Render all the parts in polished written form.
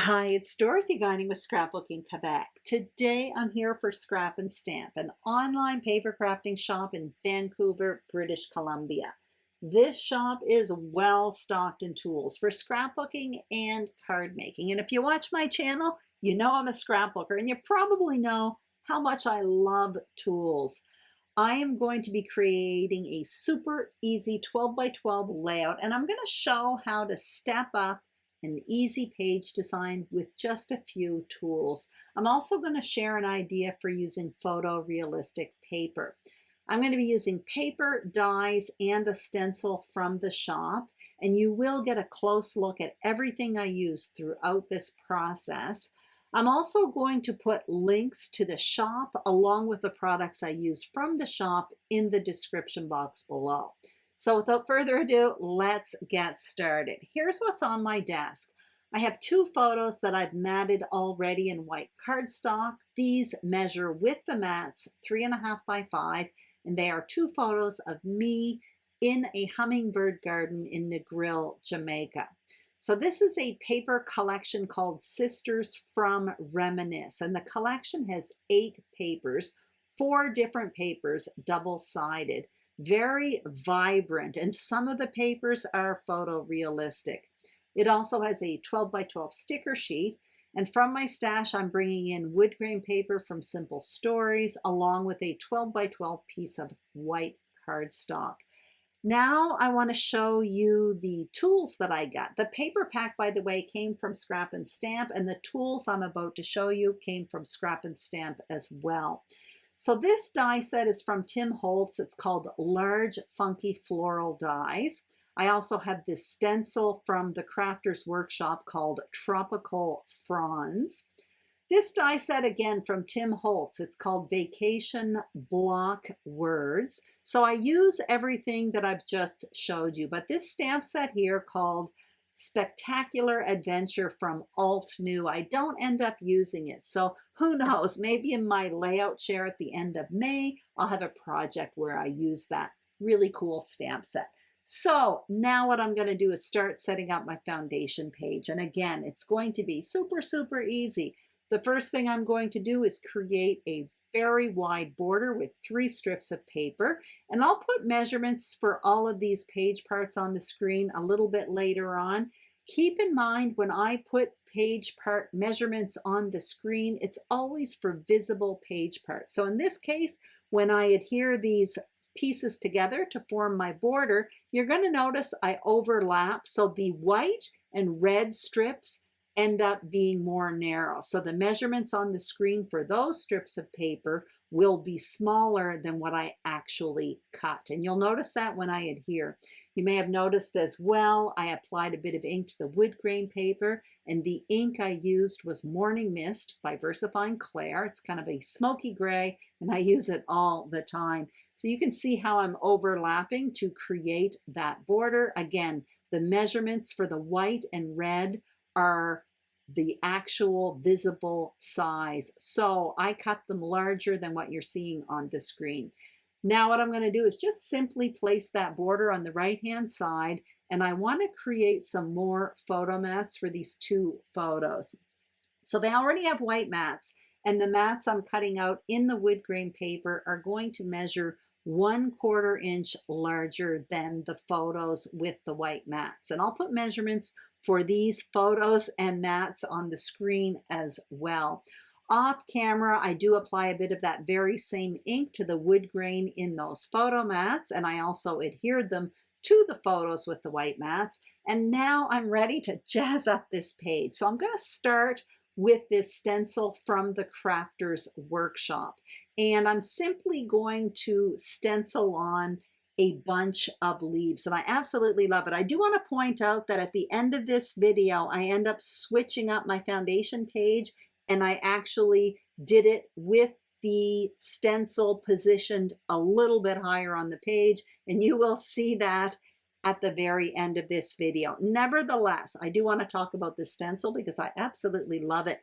Hi, it's Dorothy Guining with Scrapbooking Quebec. Today I'm here for Scrap and Stamp, an online paper crafting shop in Vancouver, British Columbia. This shop is well stocked in tools for scrapbooking and card making. And if you watch my channel, you know I'm a scrapbooker and you probably know how much I love tools. I am going to be creating a super easy 12 by 12 layout, and I'm going to show how to step up an easy page design with just a few tools. I'm also going to share an idea for using photorealistic paper. I'm going to be using paper, dies, and a stencil from the shop, and you will get a close look at everything I use throughout this process. I'm also going to put links to the shop along with the products I use from the shop in the description box below. So without further ado, let's get started. Here's what's on my desk. I have two photos that I've matted already in white cardstock. These measure with the mats 3.5 by 5, and they are two photos of me in a hummingbird garden in Negril, Jamaica. So this is a paper collection called Sisters from Reminisce, and the collection has 8 papers, 4 different papers, double-sided, very vibrant, and some of the papers are photorealistic. It also has a 12 by 12 sticker sheet, and from my stash I'm bringing in wood grain paper from Simple Stories along with a 12 by 12 piece of white cardstock. Now I want to show you the tools that I got. The paper pack, by the way, came from Scrap and Stamp, and the tools I'm about to show you came from Scrap and Stamp as well. So this die set is from Tim Holtz. It's called Large Funky Floral Dies. I also have this stencil from the Crafters Workshop called Tropical Fronds. This die set, again, from Tim Holtz. It's called Vacation Block Words. So I use everything that I've just showed you, but this stamp set here called Spectacular Adventure from Alt New, I don't end up using it. So who knows, maybe in my layout share at the end of May, I'll have a project where I use that really cool stamp set. So now what I'm going to do is start setting up my foundation page. And again, it's going to be super, super easy. The first thing I'm going to do is create a very wide border with 3 strips of paper, and I'll put measurements for all of these page parts on the screen a little bit later on. Keep in mind when I put page part measurements on the screen, it's always for visible page parts. So in this case, when I adhere these pieces together to form my border, you're going to notice I overlap, so the white and red strips end up being more narrow. So the measurements on the screen for those strips of paper will be smaller than what I actually cut. And you'll notice that when I adhere. You may have noticed as well, I applied a bit of ink to the wood grain paper, and the ink I used was Morning Mist by VersaFine Claire. It's kind of a smoky gray, and I use it all the time. So you can see how I'm overlapping to create that border. Again, the measurements for the white and red are the actual visible size. So I cut them larger than what you're seeing on the screen. Now what I'm going to do is just simply place that border on the right-hand side, and I want to create some more photo mats for these 2 photos. So they already have white mats, and the mats I'm cutting out in the wood grain paper are going to measure 1/4 inch larger than the photos with the white mats. And I'll put measurements for these photos and mats on the screen as well. Off camera, I do apply a bit of that very same ink to the wood grain in those photo mats, and I also adhered them to the photos with the white mats. And now I'm ready to jazz up this page. So I'm going to start with this stencil from the Crafters Workshop. And I'm simply going to stencil on a bunch of leaves, and I absolutely love it. I do want to point out that at the end of this video, I end up switching up my foundation page, and I actually did it with the stencil positioned a little bit higher on the page, and you will see that at the very end of this video. Nevertheless, I do want to talk about the stencil because I absolutely love it.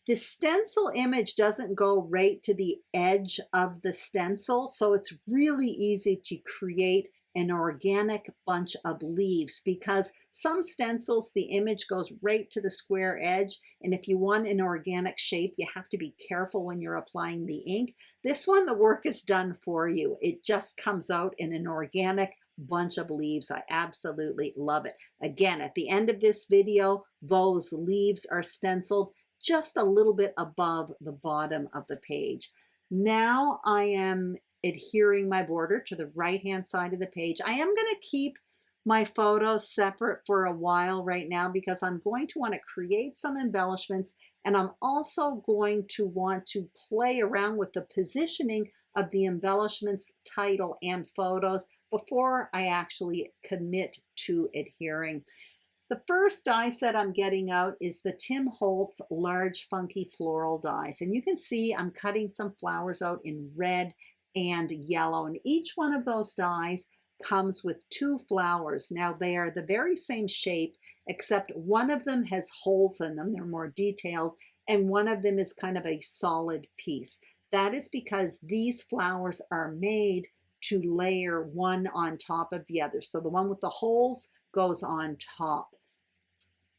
The stencil image doesn't go right to the edge of the stencil, so it's really easy to create an organic bunch of leaves, because some stencils, the image goes right to the square edge. And if you want an organic shape, you have to be careful when you're applying the ink. This one, the work is done for you. It just comes out in an organic bunch of leaves. I absolutely love it. Again, at the end of this video, those leaves are stenciled just a little bit above the bottom of the page. Now I am adhering my border to the right-hand side of the page. I am going to keep my photos separate for a while right now because I'm going to want to create some embellishments, and I'm also going to want to play around with the positioning of the embellishments, title, and photos before I actually commit to adhering. The first die set I'm getting out is the Tim Holtz Large Funky Floral dies. And you can see I'm cutting some flowers out in red and yellow. And each one of those dies comes with 2 flowers. Now they are the very same shape, except one of them has holes in them. They're more detailed. And one of them is kind of a solid piece. That is because these flowers are made to layer one on top of the other. So the one with the holes goes on top.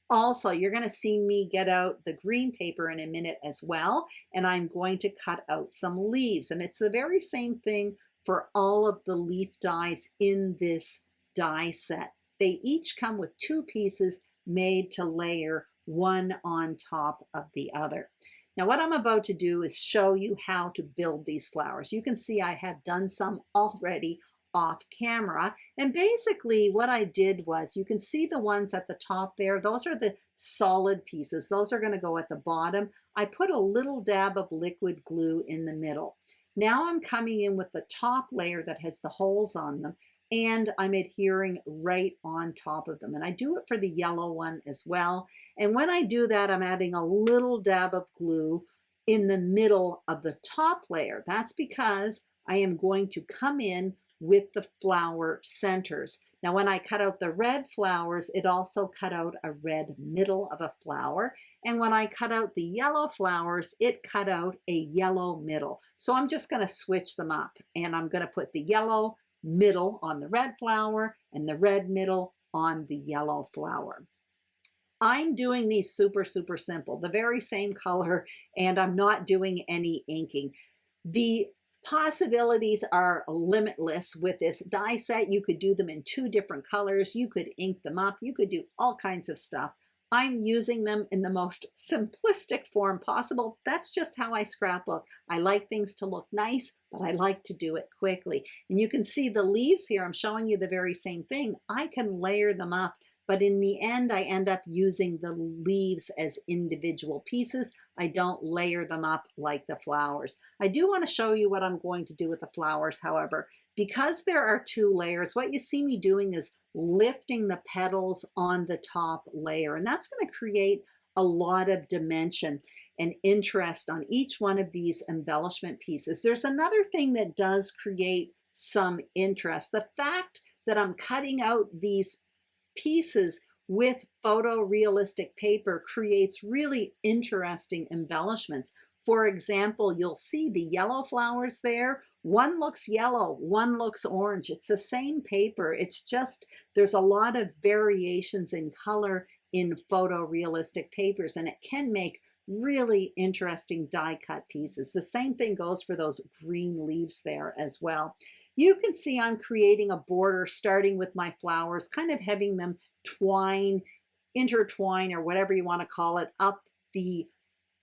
Also, you're going to see me get out the green paper in a minute as well, and I'm going to cut out some leaves. And it's the very same thing for all of the leaf dies in this die set. They each come with 2 pieces made to layer one on top of the other. Now what I'm about to do is show you how to build these flowers. You can see I have done some already off camera, and basically what I did was, you can see the ones at the top there, those are the solid pieces. Those are going to go at the bottom. I put a little dab of liquid glue in the middle. Now I'm coming in with the top layer that has the holes on them, and I'm adhering right on top of them. And I do it for the yellow one as well. And when I do that, I'm adding a little dab of glue in the middle of the top layer. That's because I am going to come in with the flower centers. Now when I cut out the red flowers, it also cut out a red middle of a flower. And when I cut out the yellow flowers, it cut out a yellow middle. So I'm just going to switch them up, and I'm going to put the yellow middle on the red flower and the red middle on the yellow flower. I'm doing these super simple, the very same color, and I'm not doing any inking. The possibilities are limitless with this die set. You could do them in 2 different colors. You could ink them up. You could do all kinds of stuff. I'm using them in the most simplistic form possible. That's just how I scrapbook. I like things to look nice, but I like to do it quickly. And you can see the leaves here. I'm showing you the very same thing. I can layer them up, but in the end, I end up using the leaves as individual pieces. I don't layer them up like the flowers. I do want to show you what I'm going to do with the flowers, however. Because there are 2 layers, what you see me doing is lifting the petals on the top layer. And that's going to create a lot of dimension and interest on each one of these embellishment pieces. There's another thing that does create some interest. The fact that I'm cutting out these pieces with photorealistic paper creates really interesting embellishments. For example, you'll see the yellow flowers there. One looks yellow, one looks orange. It's the same paper. It's just, there's a lot of variations in color in photorealistic papers, and it can make really interesting die cut pieces. The same thing goes for those green leaves there as well. You can see I'm creating a border starting with my flowers, kind of having them intertwine, or whatever you want to call it, up the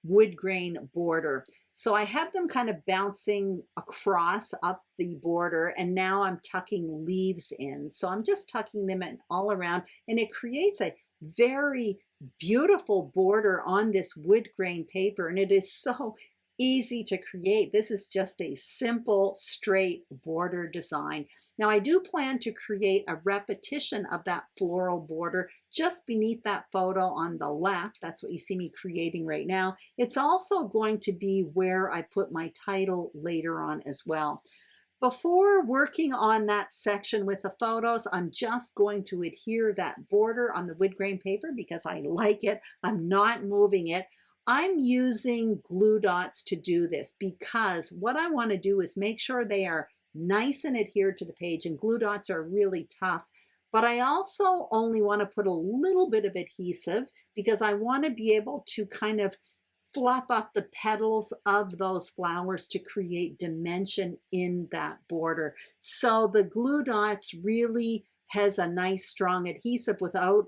wood grain border. So I have them kind of bouncing across up the border, and now I'm tucking leaves in. So I'm just tucking them in all around, and it creates a very beautiful border on this wood grain paper, and it is so easy to create. This is just a simple straight border design. Now I do plan to create a repetition of that floral border just beneath that photo on the left. That's what you see me creating right now. It's also going to be where I put my title later on as well. Before working on that section with the photos, I'm just going to adhere that border on the wood grain paper because I like it. I'm not moving it. I'm using glue dots to do this because what I want to do is make sure they are nice and adhered to the page, and glue dots are really tough. But I also only want to put a little bit of adhesive because I want to be able to kind of fluff up the petals of those flowers to create dimension in that border. So the glue dots really has a nice strong adhesive without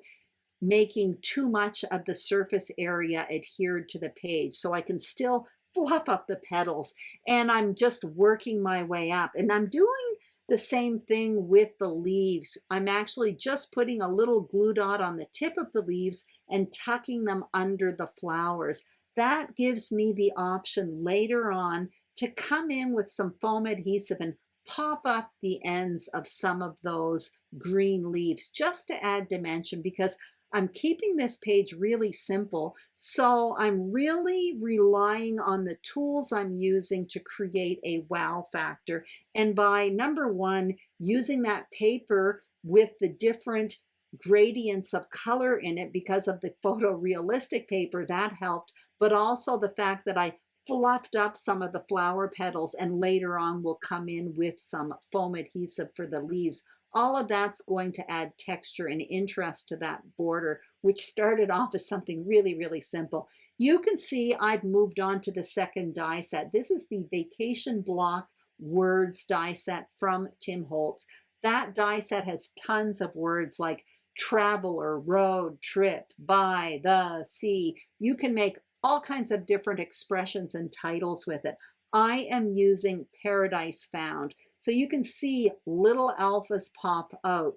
making too much of the surface area adhered to the page. So I can still fluff up the petals, and I'm just working my way up. And I'm doing the same thing with the leaves. I'm actually just putting a little glue dot on the tip of the leaves and tucking them under the flowers. That gives me the option later on to come in with some foam adhesive and pop up the ends of some of those green leaves just to add dimension, because I'm keeping this page really simple. So I'm really relying on the tools I'm using to create a wow factor. And by number one, using that paper with the different gradients of color in it because of the photorealistic paper, that helped, but also the fact that I fluffed up some of the flower petals and later on will come in with some foam adhesive for the leaves. All of that's going to add texture and interest to that border, which started off as something really, really simple. You can see I've moved on to the second die set. This is the Vacation Block Words die set from Tim Holtz. That die set has tons of words like traveler, road, trip, by, the, sea. You can make all kinds of different expressions and titles with it. I am using Paradise Found. So you can see little alphas pop out.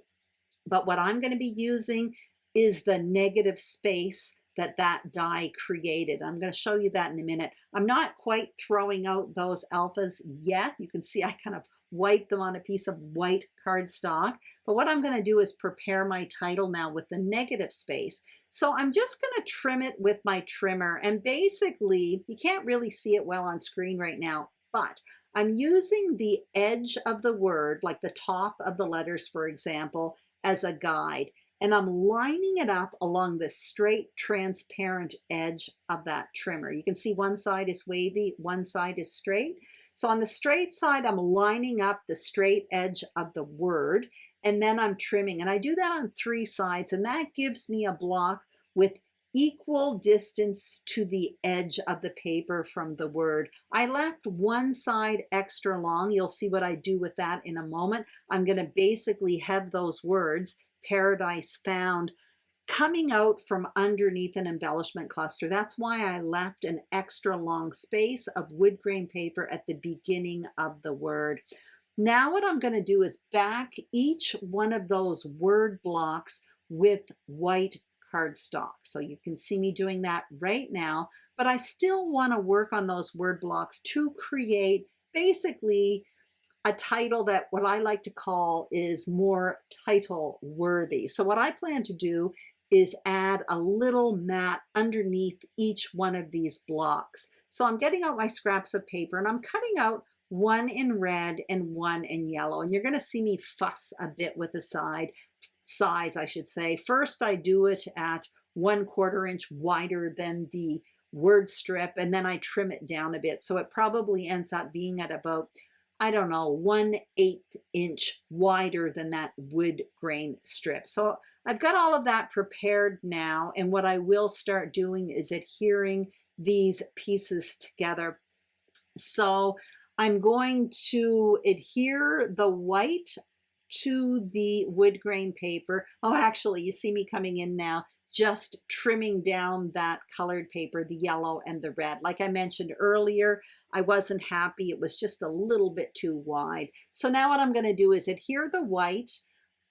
But what I'm going to be using is the negative space that die created. I'm going to show you that in a minute. I'm not quite throwing out those alphas yet. You can see I kind of wiped them on a piece of white cardstock. But what I'm going to do is prepare my title now with the negative space. So I'm just going to trim it with my trimmer. And basically, you can't really see it well on screen right now, but I'm using the edge of the word, like the top of the letters, for example, as a guide. And I'm lining it up along the straight, transparent edge of that trimmer. You can see one side is wavy, one side is straight. So on the straight side, I'm lining up the straight edge of the word, and then I'm trimming. And I do that on 3 sides, and that gives me a block with equal distance to the edge of the paper from the word. I left one side extra long. You'll see what I do with that in a moment. I'm going to basically have those words, Paradise Found, coming out from underneath an embellishment cluster. That's why I left an extra long space of wood grain paper at the beginning of the word. Now what I'm going to do is back each one of those word blocks with white cardstock. So you can see me doing that right now, but I still want to work on those word blocks to create basically a title that what I like to call is more title worthy. So what I plan to do is add a little mat underneath each one of these blocks. So I'm getting out my scraps of paper and I'm cutting out one in red and one in yellow. And you're going to see me fuss a bit with the size, I should say. First, I do it at 1/4 inch wider than the word strip, and then I trim it down a bit. So it probably ends up being at about, I don't know, 1/8 inch wider than that wood grain strip. So I've got all of that prepared now, and what I will start doing is adhering these pieces together. So I'm going to adhere the white to the wood grain paper. Oh, actually, you see me coming in now, just trimming down that colored paper, the yellow and the red. Like I mentioned earlier, I wasn't happy. It was just a little bit too wide. So now what I'm going to do is adhere the white.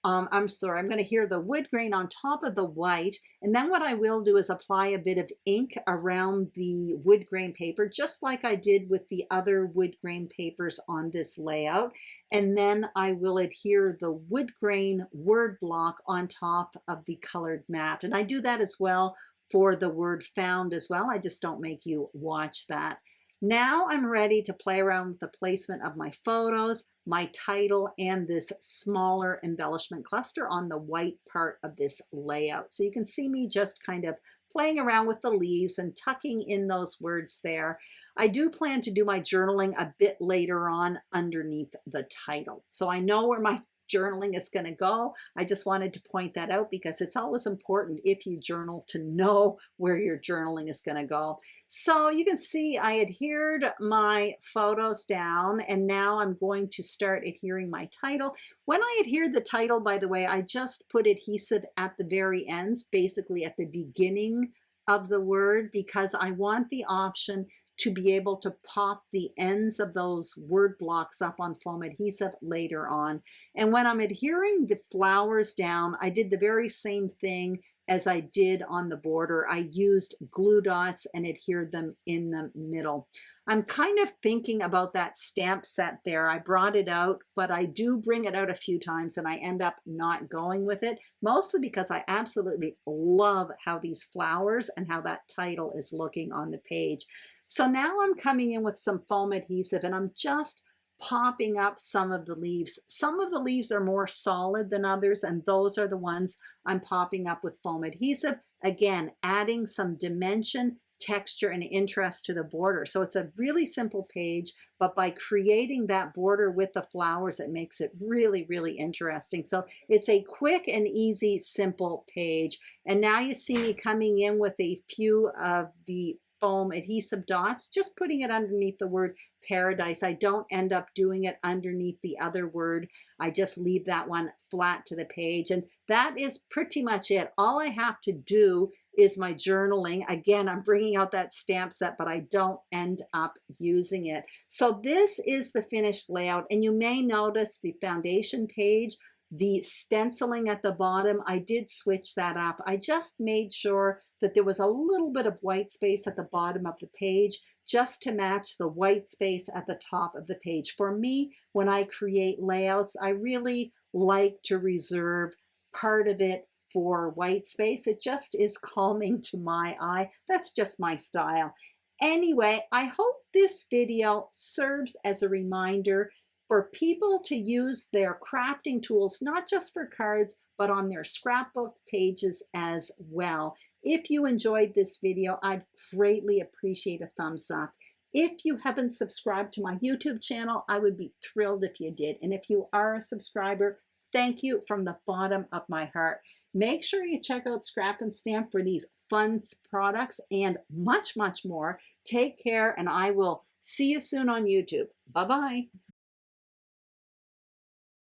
I'm going to adhere the wood grain on top of the white. And then what I will do is apply a bit of ink around the wood grain paper, just like I did with the other wood grain papers on this layout. And then I will adhere the wood grain word block on top of the colored mat. And I do that as well for the word found as well. I just don't make you watch that. Now I'm ready to play around with the placement of my photos, my title, and this smaller embellishment cluster on the white part of this layout. So you can see me just kind of playing around with the leaves and tucking in those words there. I do plan to do my journaling a bit later on underneath the title. So I know where my journaling is going to go. I just wanted to point that out because it's always important if you journal to know where your journaling is going to go. So you can see I adhered my photos down, and now I'm going to start adhering my title. When I adhered the title, by the way, I just put adhesive at the very ends, basically at the beginning of the word, because I want the option to be able to pop the ends of those word blocks up on foam adhesive later on. And when I'm adhering the flowers down, I did the very same thing as I did on the border. I used glue dots and adhered them in the middle. I'm kind of thinking about that stamp set there. I brought it out, but I do bring it out a few times and I end up not going with it, mostly because I absolutely love how these flowers and how that title is looking on the page. So now I'm coming in with some foam adhesive and I'm just popping up some of the leaves. Some of the leaves are more solid than others, and those are the ones I'm popping up with foam adhesive. Again, adding some dimension, texture, and interest to the border. So it's a really simple page, but by creating that border with the flowers, it makes it really, really interesting. So it's a quick and easy, simple page. And now you see me coming in with a few of the foam adhesive dots, just putting it underneath the word paradise. I don't end up doing it underneath the other word. I just leave that one flat to the page. And that is pretty much it. All I have to do is my journaling. Again, I'm bringing out that stamp set, but I don't end up using it. So this is the finished layout. And you may notice the foundation page, the stenciling at the bottom, I did switch that up. I just made sure that there was a little bit of white space at the bottom of the page just to match the white space at the top of the page. For me, when I create layouts, I really like to reserve part of it for white space. It just is calming to my eye. That's just my style. Anyway, I hope this video serves as a reminder for people to use their crafting tools, not just for cards, but on their scrapbook pages as well. If you enjoyed this video, I'd greatly appreciate a thumbs up. If you haven't subscribed to my YouTube channel, I would be thrilled if you did. And if you are a subscriber, thank you from the bottom of my heart. Make sure you check out Scrap and Stamp for these fun products and much, much more. Take care, and I will see you soon on YouTube. Bye-bye.